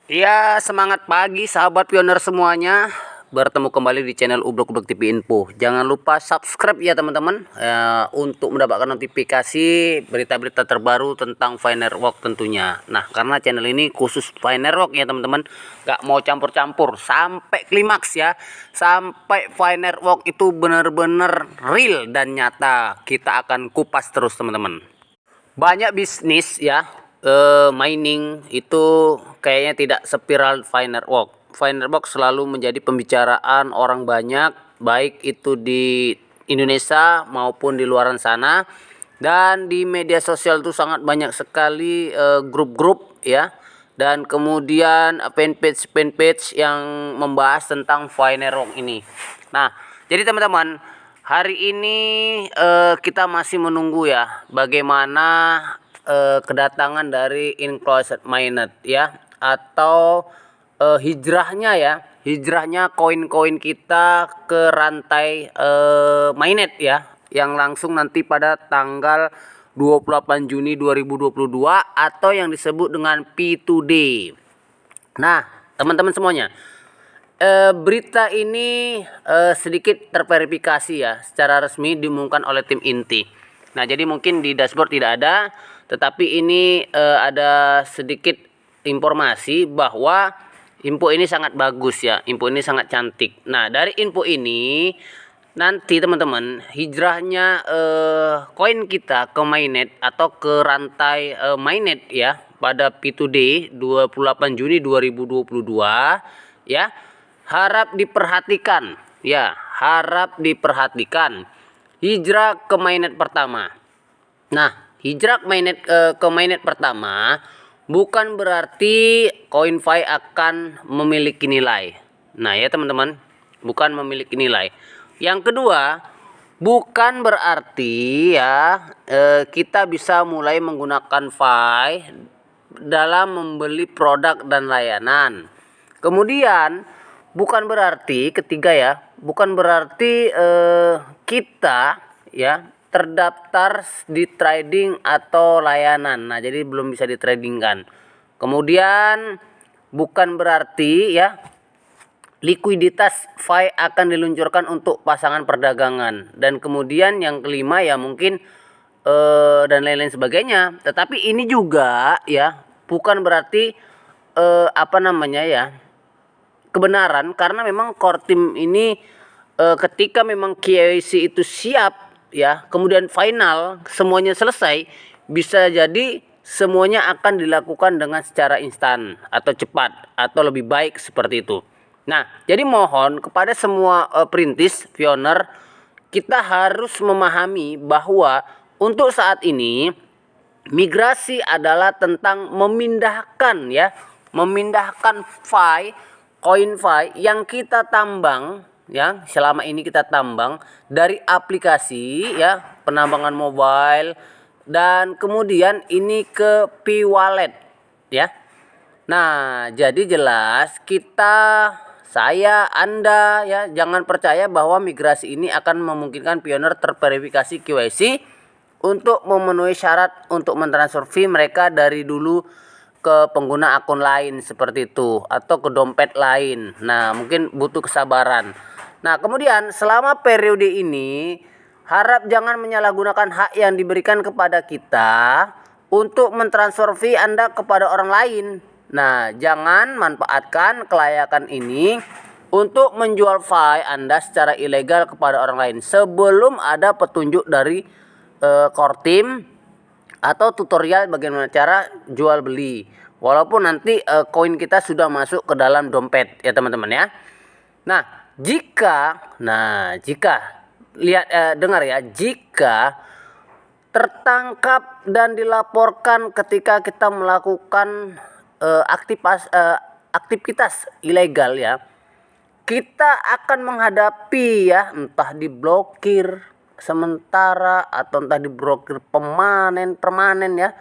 Ya, semangat pagi sahabat pioner semuanya. Bertemu kembali di channel Ublok TV Info. Jangan lupa subscribe ya teman-teman, untuk mendapatkan notifikasi berita-berita terbaru tentang Firework tentunya. Nah, karena channel ini khusus Firework ya teman-teman, gak mau campur-campur sampai klimaks ya, sampai Firework itu benar-benar real dan nyata. Kita akan kupas terus teman-teman. Banyak bisnis ya, mining itu kayaknya tidak spiral Firework. Firework selalu menjadi pembicaraan orang banyak, baik itu di Indonesia maupun di luaran sana. Dan di media sosial itu sangat banyak sekali grup-grup ya, dan kemudian fanpage yang membahas tentang Firework ini. Nah, jadi teman-teman, hari ini kita masih menunggu ya bagaimana kedatangan dari Inclosed Mainnet ya, atau hijrahnya koin-koin kita ke rantai mainnet ya, yang langsung nanti pada tanggal 28 Juni 2022 atau yang disebut dengan P2D. Nah, teman-teman semuanya, berita ini sedikit terverifikasi ya, secara resmi diumumkan oleh tim inti. Nah, jadi mungkin di dashboard tidak ada, tetapi ini ada sedikit informasi bahwa info ini sangat bagus ya, info ini sangat cantik. Nah, dari info ini nanti teman-teman, hijrahnya koin kita ke mainnet atau ke rantai mainnet ya pada P2D 28 Juni 2022 ya, harap diperhatikan ya, harap diperhatikan hijrah ke mainnet pertama. Nah, hijrah ke mainnet pertama bukan berarti CoinFi akan memiliki nilai. Nah ya teman-teman, bukan memiliki nilai. Yang kedua, bukan berarti ya kita bisa mulai menggunakan Fi dalam membeli produk dan layanan. Kemudian bukan berarti, ketiga ya, bukan berarti kita ya terdaftar di trading atau layanan. Nah, jadi belum bisa ditradingkan. Kemudian bukan berarti ya likuiditas Fi akan diluncurkan untuk pasangan perdagangan. Dan kemudian yang kelima ya mungkin dan lain-lain sebagainya. Tetapi ini juga ya bukan berarti apa namanya ya, kebenaran, karena memang core team ini ketika memang KYC itu siap ya, kemudian final semuanya selesai, bisa jadi semuanya akan dilakukan dengan secara instan atau cepat atau lebih baik seperti itu. Nah, jadi mohon kepada semua perintis pioner, kita harus memahami bahwa untuk saat ini migrasi adalah tentang memindahkan ya, memindahkan koin Fi yang kita tambang ya, selama ini kita tambang dari aplikasi ya, penambangan mobile, dan kemudian ini ke P-Wallet ya. Nah, jadi jelas saya, Anda ya, jangan percaya bahwa migrasi ini akan memungkinkan pioner terverifikasi KYC untuk memenuhi syarat untuk mentransfer fee mereka dari dulu ke pengguna akun lain seperti itu, atau ke dompet lain. Nah, mungkin butuh kesabaran. Nah, kemudian selama periode ini harap jangan menyalahgunakan hak yang diberikan kepada kita untuk mentransfer fee Anda kepada orang lain. Nah, jangan manfaatkan kelayakan ini untuk menjual Fi Anda secara ilegal kepada orang lain sebelum ada petunjuk dari core team atau tutorial bagaimana cara jual beli. Walaupun nanti koin kita sudah masuk ke dalam dompet ya teman-teman ya. Nah, jika lihat dengar ya, jika tertangkap dan dilaporkan ketika kita melakukan aktivitas ilegal ya, kita akan menghadapi ya, entah diblokir sementara atau entah diblokir permanen ya,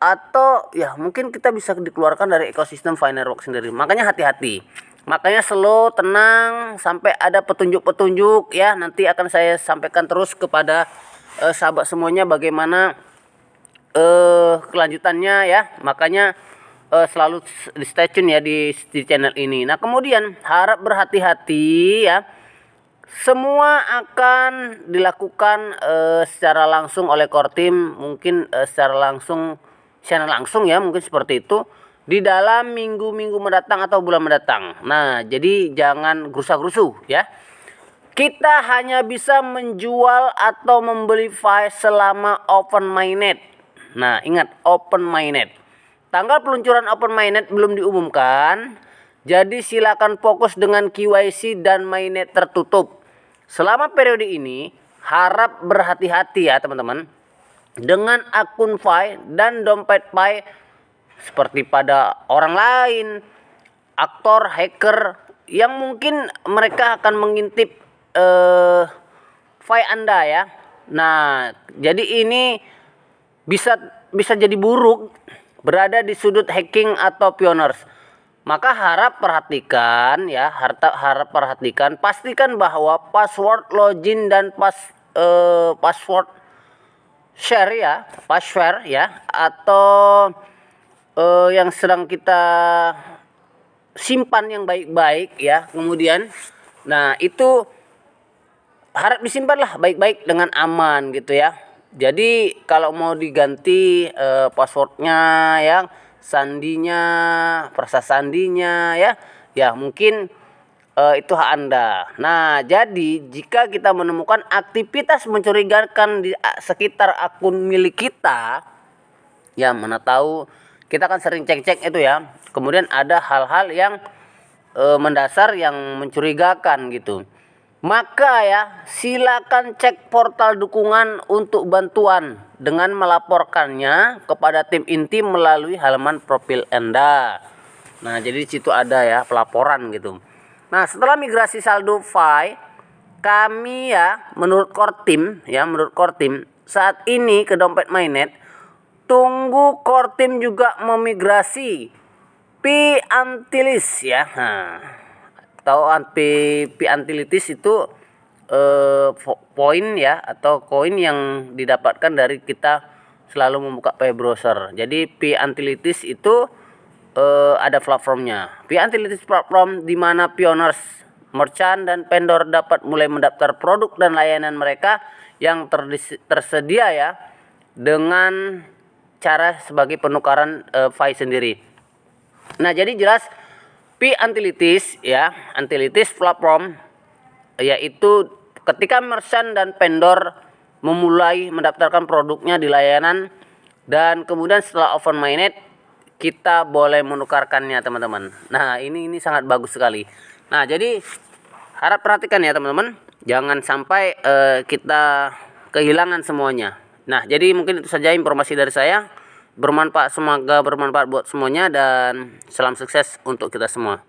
atau ya mungkin kita bisa dikeluarkan dari ekosistem Firework sendiri. Makanya hati-hati, makanya slow, tenang sampai ada petunjuk-petunjuk ya. Nanti akan saya sampaikan terus kepada sahabat semuanya bagaimana kelanjutannya ya. Makanya selalu di stay tune ya di channel ini. Nah, kemudian harap berhati-hati ya. Semua akan dilakukan secara langsung oleh core team, mungkin secara langsung ya, mungkin seperti itu di dalam minggu-minggu mendatang atau bulan mendatang. Nah, jadi jangan gerusa-gerusu ya. Kita hanya bisa menjual atau membeli file selama open mainnet. Nah, ingat open mainnet. Tanggal peluncuran open mainnet belum diumumkan. Jadi silakan fokus dengan KYC dan mainnet tertutup. Selama periode ini harap berhati-hati ya teman-teman dengan akun Pi dan dompet Pi seperti pada orang lain, aktor, hacker yang mungkin mereka akan mengintip file Anda ya. Nah, jadi ini bisa jadi buruk berada di sudut hacking atau pioners. Maka harap perhatikan ya, harap perhatikan, pastikan bahwa password login dan password share ya atau yang sedang kita simpan yang baik-baik ya. Kemudian nah itu harap disimpanlah baik-baik dengan aman gitu ya. Jadi kalau mau diganti passwordnya ya, sandinya, prasas sandinya ya mungkin itu hak Anda. Nah, jadi jika kita menemukan aktivitas mencurigakan di sekitar akun milik kita, ya mana tahu kita kan sering cek-cek itu ya. Kemudian ada hal-hal yang mendasar yang mencurigakan gitu. Maka ya silakan cek portal dukungan untuk bantuan dengan melaporkannya kepada tim inti melalui halaman profil Anda. Nah, jadi di situ ada ya pelaporan gitu. Nah, setelah migrasi saldo Pi, kami ya menurut core team saat ini ke dompet mainnet, tunggu core team juga memigrasi Pi Antilis ya. Nah, atau Pi Antilitis itu poin ya atau koin yang didapatkan dari kita selalu membuka Pi browser. Jadi Pi Antilitis itu ada platformnya. Pi Antilitis platform di mana pioners, merchant dan vendor dapat mulai mendaftar produk dan layanan mereka yang tersedia ya dengan cara sebagai penukaran Pi sendiri. Nah, jadi jelas Pi Antilitis ya, Antilitis platform yaitu ketika merchant dan vendor memulai mendaftarkan produknya di layanan dan kemudian setelah open mainnet kita boleh menukarkannya teman-teman. Nah, ini sangat bagus sekali. Nah, jadi harap perhatikan ya teman-teman, jangan sampai kita kehilangan semuanya. Nah, jadi mungkin itu saja informasi dari saya. Semoga bermanfaat buat semuanya dan salam sukses untuk kita semua.